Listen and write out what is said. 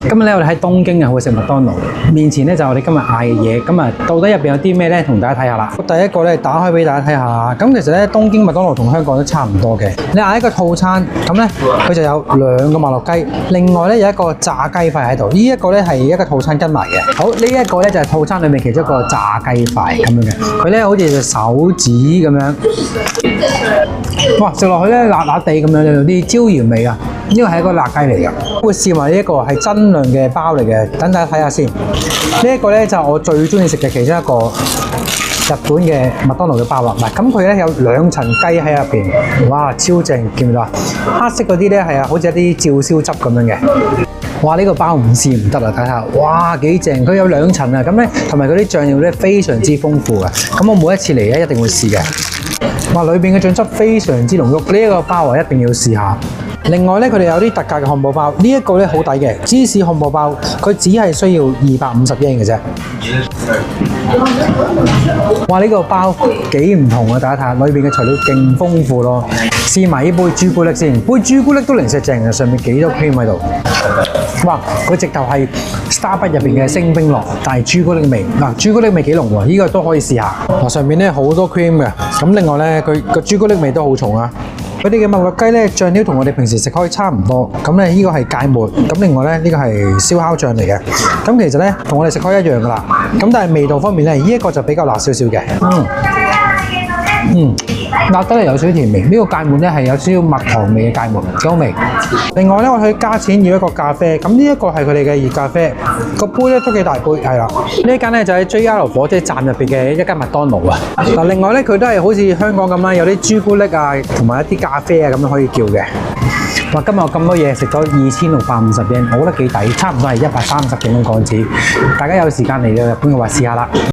今日咧我哋喺東京啊，去食麥當勞。面前咧就係我哋今日嗌嘅嘢，咁啊到底入邊有啲咩咧？同大家睇下啦。第一個咧打開俾大家睇下。咁其實咧東京麥當勞同香港都差唔多嘅。你嗌一個套餐，咁咧佢就有2個麥樂雞，另外咧有一個炸雞塊喺度。呢一個咧係一個套餐跟埋嘅。好，呢一個咧就係套餐裏面其中一個炸雞塊咁樣嘅。佢咧好似隻手指咁樣。哇！食落去咧辣辣地咁樣，有啲椒鹽味啊！呢個係一個辣雞嚟㗎。會試埋呢一個係真量嘅包嚟嘅，等大家睇下先。呢一個咧就係我最中意食嘅其中一個日本嘅麥當勞嘅包啦。嗱，咁佢咧有2層雞喺入邊，哇，超正！見唔見到啊？黑色嗰啲咧係啊，好似一啲照燒汁咁樣嘅。哇！呢個包唔試唔得啦，睇下，哇，幾正！佢有2層啊，咁咧同埋嗰啲醬料咧非常之豐富嘅。咁我每一次嚟咧一定會試嘅。哇！裏邊嘅醬汁非常之濃郁，呢一個包啊一定要試下。另外咧，佢哋有啲特價嘅漢堡包，呢一個咧好抵嘅芝士漢堡包，佢只係需要250yen嘅啫。哇！呢個包幾唔同啊！大家睇下，裏邊嘅材料勁豐富咯。試埋呢杯朱古力先，杯朱古力都零舍正嘅，上面幾多 cream 喺度。哇！佢直頭係 Starbucks 入邊嘅星冰樂，但係朱古力味。嗱，朱古力味幾濃喎，呢個都可以試下。嗱，上面咧好多 cream 嘅，咁另外咧佢個朱古力味都好重啊。佢哋嘅麥樂雞咧醬料同我哋平時食開差唔多，咁咧呢個係芥末，咁另外咧呢個係燒烤醬嚟嘅，咁其實咧同我哋食開一樣噶啦，咁但係味道方面咧呢一個就比較辣少少嘅，辣得嚟有少少甜味，呢個芥末咧係有少少蜜糖味嘅芥末，幾好味。另外咧我去加錢要一個咖啡，咁呢一個係佢哋嘅熱咖啡，個杯咧都幾大杯，係啦。呢間咧就喺 JR 火車站入邊嘅一間麥當勞啊。嗱，另外咧佢都係好似香港咁啦，有啲朱古力啊，同埋一啲咖啡啊咁樣可以叫嘅。哇！今日我咁多嘢食咗2650 yen，我覺得幾抵，差唔多係130幾蚊港紙。大家有時間嚟到日本嘅話試下啦。